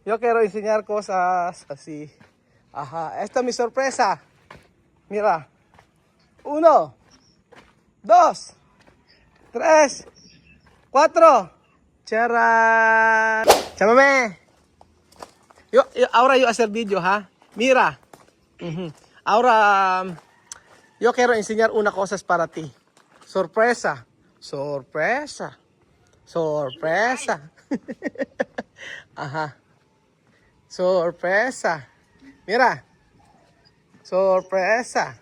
Yo quiero enseñar cosas así. Ajá, esta es mi sorpresa. Mira. 1, 2, 3, 4. ¡Charan! ¡Chámame! Ahora yo hacer video, ¿ha? Mira. Ahora yo quiero enseñar una cosa para ti. Sorpresa. Sorpresa. Sorpresa. Ajá. Sorpresa. Mira. Sorpresa.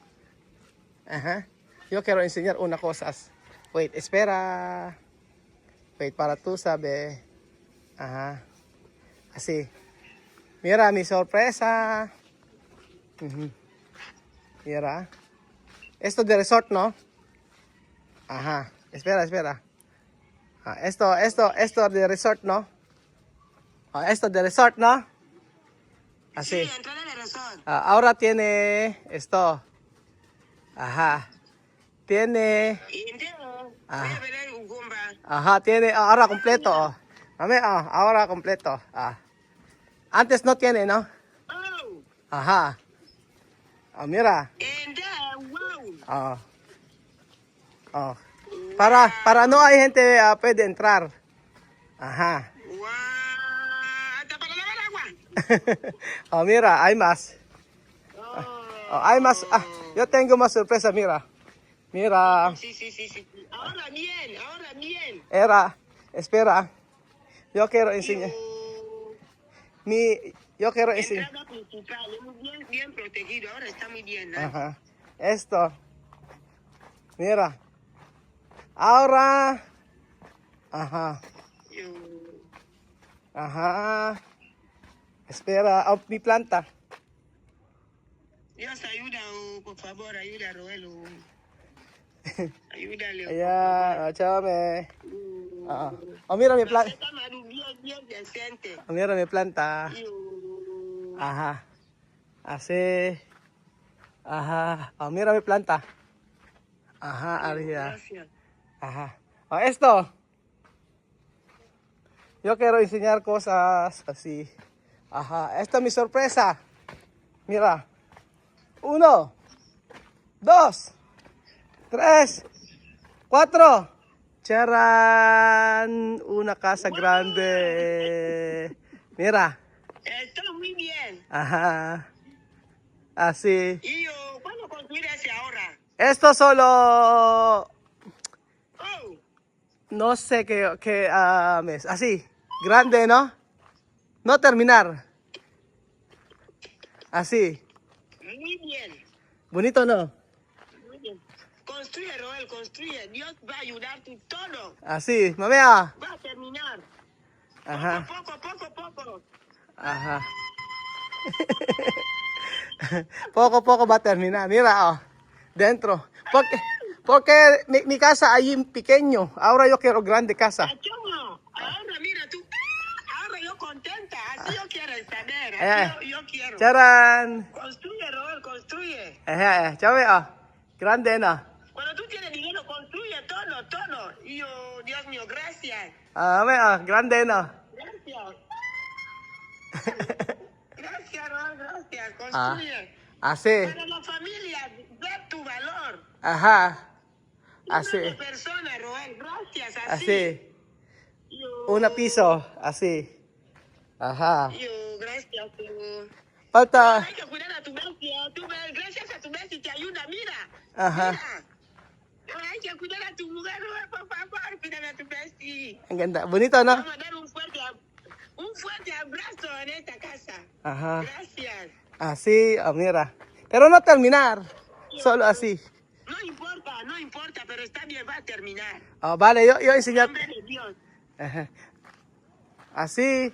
Ajá. Yo quiero enseñar una cosa. Wait, espera. Wait, para tú saber. Ajá. Así. Mira mi sorpresa. Mira. Esto de resort, ¿no? Ajá. Espera. Esto de resort, ¿no? Esto de resort, ¿no? Así. Sí, entrada de resort. Ahora tiene esto. Ajá. Tiene. Entero. Ah. Voy a ver un gumba. Ajá, tiene ahora completo. Dame, ahora completo. Antes no tiene, ¿no? Oh, Ajá. Mira. wow. Para no hay gente puede entrar. Ajá. Wow. Hasta para lavar agua. Mira, hay más. Hay más. Yo tengo más sorpresa, mira. Mira. Sí. Ahora bien. Espera. Yo quiero enseñar. Yo quiero enseñar. Entrada principal, bien protegido. Ahora está muy bien, ¿no? Ajá. Esto. Mira. Ahora. Ajá. Ajá. Espera. Mi planta. Dios ayuda, por favor, ayuda a Roel. Ayúdale. Ya, échame. Mira mi planta. Bien decente. Mira mi planta. Ajá. Así. Ajá. Mira mi planta. Ajá, arriba. Gracias. Ajá. Esto. Yo quiero enseñar cosas así. Ajá. Esta es mi sorpresa. Mira. 1, 2, 3, 4. ¡Charan! Una casa grande. Mira. Está muy bien. Ajá. Así. ¿Y cuándo construirás ahora? Esto solo. Oh, No sé qué mes. Así. Grande, ¿no? No terminar. Así. muy bien. Bonito, ¿no? Muy bien. Construye, Roel, construye. Dios va a ayudar tu todo. Así. Mamea. Va a terminar. Ajá. Poco. Ajá. Poco va a terminar. Mira, dentro. Porque mi casa ahí pequeño. Ahora yo quiero grande casa. Cachorro, ahora mira tú. Ahora yo contenta. Así yo quiero saber. Yo quiero. ¡Charan! Construye, Roel, construye. Chavi, grande, ¿no? Cuando tú tienes dinero, construye todo. Y Dios mío, gracias. Grande, ¿no? Gracias, Roel, gracias. Construye. Así. Para la familia, ve tu valor. Ajá. Así. Así. Persona, Roel, gracias. Así. Una piso. Así. Ajá. Gracias. Falta. Hay que cuidar a tu bestia. Gracias a tu bestia te ayuda, mira. Ajá. Mira. Hay que cuidar a tu mujer, por favor, cuidar a tu bestia. Ang ganda. Bonito, no? Vamos a dar un fuerte abrazo en esta casa. Ajá. Gracias. Así, mira. Pero no terminar. Solo así. No importa, pero está bien, va a terminar. Vale, yo enseñar. Nombre de Dios. Ajá. Así.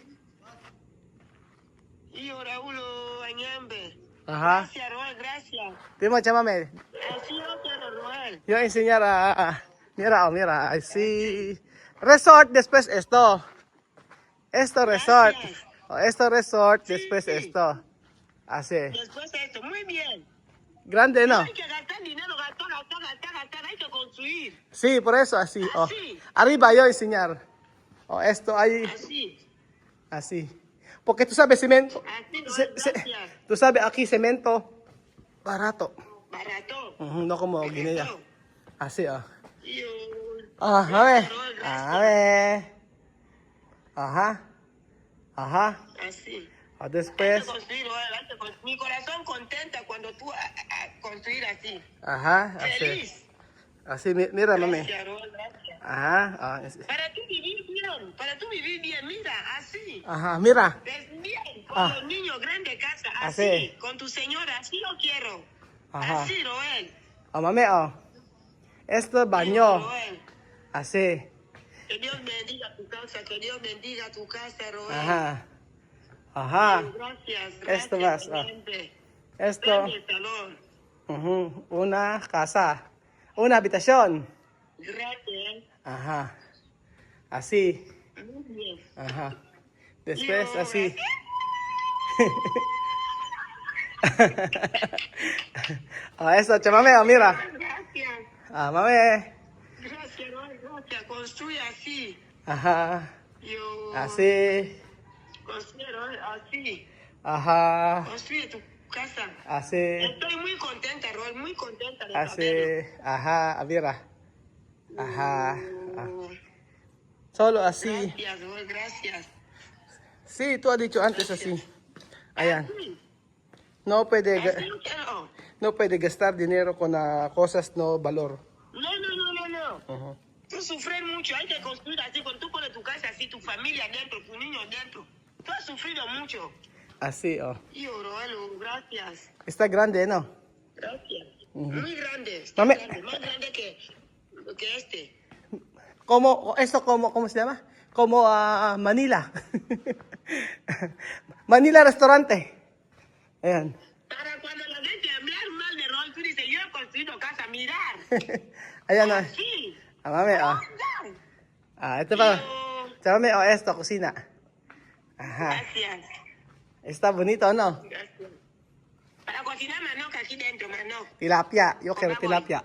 Y Raúl Añambe. Ajá. Gracias, Roel, gracias. Dime, chámame. Así yo quiero, Roel. Yo enseñar mira, así. Resort, después esto. Esto resort. Gracias. Esto resort, después Sí. esto. Así. Después de esto, muy bien. Grande, ¿no? Hay que gastar dinero, gastar, hay que construir. Sí, por eso así. Así. Arriba yo enseñar. Esto ahí. Así. Así. Porque tú sabes, cemento, Así, gracias. tú sabes, aquí cemento, barato. Barato. No como Guinea. Barato. Así, ah. Yo. Ah, a ver. Roel, A ver. Ajá. Ajá. Así. Ah, Hay después. que construir, Roel, hay que construir. Mi corazón contenta cuando tú construir así. Ajá. Así. Feliz. Así, mira, mami. Gracias, Roel, gracias. Ajá. Para tú vivir bien, mira, así. Ajá, mira. Es bien, con Ah. los niños grandes casa, Así. así. Con tu señora, así yo quiero. Ajá. Así, Roel. Oh, mami, oh. Esto es baño. Roel. Así. Que Dios bendiga tu casa, que Dios bendiga tu casa, Roel. Ajá. Ajá. Gracias, Esto gracias. más, ah. Gente. Esto. Ven al salón. Una casa. Una habitación. Gracias. Ajá. Así. Muy bien. Ajá. Después, Yo, así. Ah, eso, chamame, oh, mira. Gracias. Ah, mami. Gracias, Roel, gracias. Construye así. Ajá. Yo. Así. Construye, Roel, así. Ajá. Construye tu casa. Así. Estoy muy contenta, Roel, muy contenta de Así. saberlo. Ajá, mira. Ajá. Ah. Solo así. Gracias, Roel, gracias. Sí, tú has dicho antes así. Ayan. Así. No puede, Así yo quiero. no puede gastar dinero con cosas no valor. No. Ujú. Tú sufres mucho, hay que construir así, cuando tú pones tu casa así, tu familia dentro, tu niño dentro. Tú has sufrido mucho. Así, oh. Yo, Roel, gracias. Está grande, ¿no? Gracias. Ujú. Muy grande, está Mami. grande, más grande que este. Como, esto como, ¿cómo se llama? Como Manila. Manila restaurante. Ayan. Para cuando la gente hablar mal de Roel, tú dices, yo he construido casa, mirar. Ayan, ah. Así. Mami, ah. Ito pa. Mami, oh, esto, cocina. Ajá. Gracias. Está bonito, ¿no? Gracias. Para cocinar manok aquí dentro, manok. Tilapia. Yo quiero Baboy. tilapia.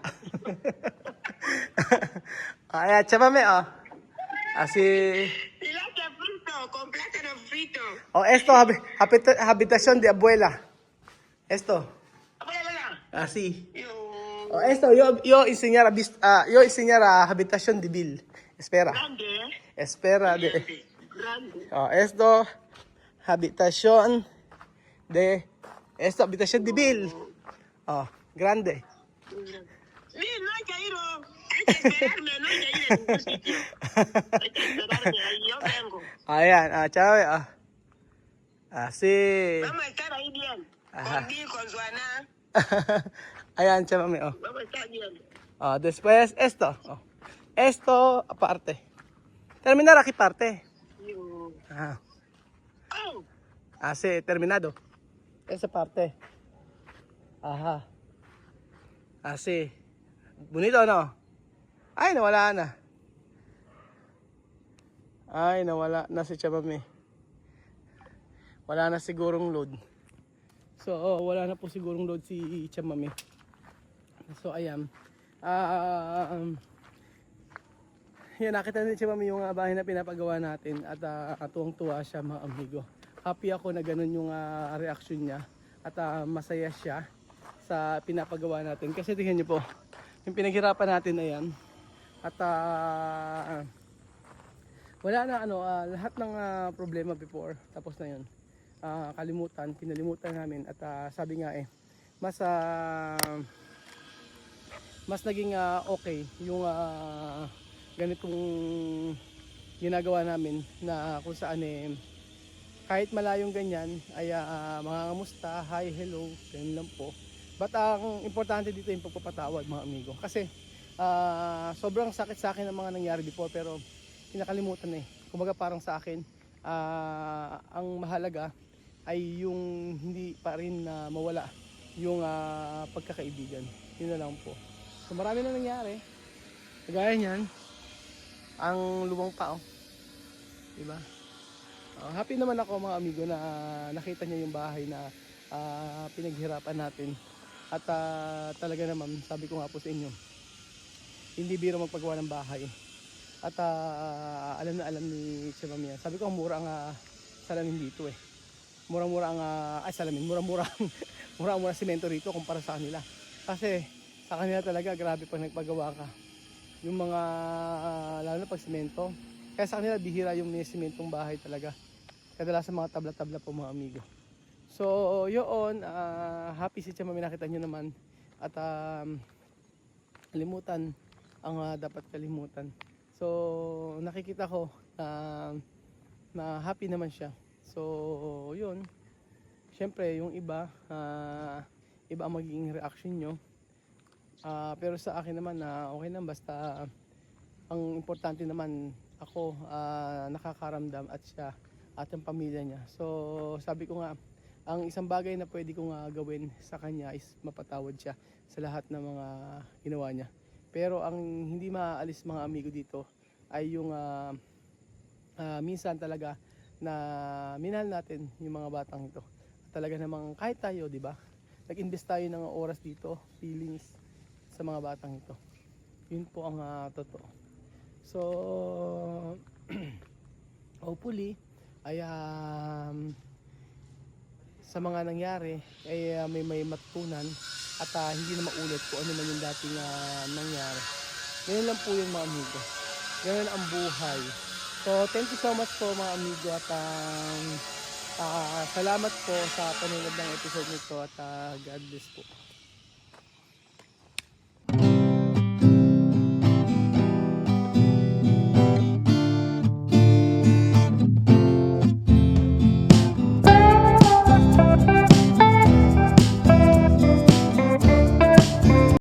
Ayan, chamame, oh. Así. Tilapia frito, con plátano frito. Oh, esto, habitación de abuela. Esto. Abuela, Así. yo. Oh, esto, yo enseñar habitación de Bill. Espera. Grande, ¿eh? Espera de. Grande. Oh, esto, habitación de. Esto, habitación de Bill. Oh, grande. Mira, no hay que ir, oh. Hay que esperarme, no hay que ir en ningún sitio. Hay que esperarme, ahí yo vengo. Ayan, chawe, Así. Vamos a estar ahí bien. Ajá. Con Bill, con Suana. Ayan, chamame, oh. Vamos a estar bien. Oh, después, esto. Oh. Esto, aparte. Terminar aquí parte. Yo. Ajá. Oh, Así, terminado. Esa parte. Ajá. Así. Bonito, no? Ay, nawala na. Ay, nawala na si Chamami. Wala na sigurong load. So, wala na po sigurong load si Chamami. So, ayan. Yan, nakita ni Chamami yung bahay na pinapagawa natin. At tuwang-tuwa siya, mga amigo. Happy ako na ganun yung reaction niya. At masaya siya sa pinapagawa natin. Kasi tingnan niyo po, yung pinaghirapan natin na yan. At wala na lahat ng problema before. Tapos na yun. Kinalimutan namin. At sabi nga mas naging okay yung ganitong ginagawa namin na kung saan kahit malayong ganyan ay mga kamusta, hi, hello, ganyan lang po. But ang importante dito yung pagpapatawad, mga amigo. Kasi sobrang sakit sa akin ang mga nangyari before, pero kinakalimutan Kumbaga parang sa akin, ang mahalaga ay yung hindi pa rin mawala yung pagkakaibigan. Yun na lang po. So marami na nangyari. Kagaya niyan, ang lumang pa, diba? Happy naman ako, mga amigo, na nakita niya yung bahay na pinaghirapan natin. At talaga naman, sabi ko nga po sa inyo, hindi biro magpagawa ng bahay. At alam na alam ni Chamami yan. Sabi ko, ang mura ang salamin dito murang-mura ang salamin, murang-mura murang-mura semento rito kumpara sa kanila. Kasi sa kanila talaga grabe pag nagpagawa ka. Yung mga lalo na pag semento. Kaya sa kanila bihira yung may sementong bahay talaga. Kadalasan mga tabla-tabla po mga amigo. So yun, happy si Chama, nakita nyo naman. At kalimutan ang dapat kalimutan. So nakikita ko na happy naman siya. So yun, syempre yung iba, iba ang magiging reaction nyo. Pero sa akin naman na okay lang, basta ang importante naman ako nakakaramdam at siya at ang pamilya niya. So sabi ko nga, ang isang bagay na pwede kong gawin sa kanya is mapatawad siya sa lahat ng mga ginawa niya. Pero ang hindi maaalis mga amigo dito ay yung minsan talaga na minahal natin yung mga batang ito. Talaga namang kahit tayo, di ba? Nag-invest tayo ng oras dito, feelings sa mga batang ito. Yun po ang totoo. So hopefully ay sa mga nangyari ay may matutunan at hindi na maulit kung ano man yung dating nangyari. Ganyan lang po yun mga amigo. Ganyan ang buhay. So thank you so much po mga amigo at salamat po sa panonood ng episode nito at God bless po.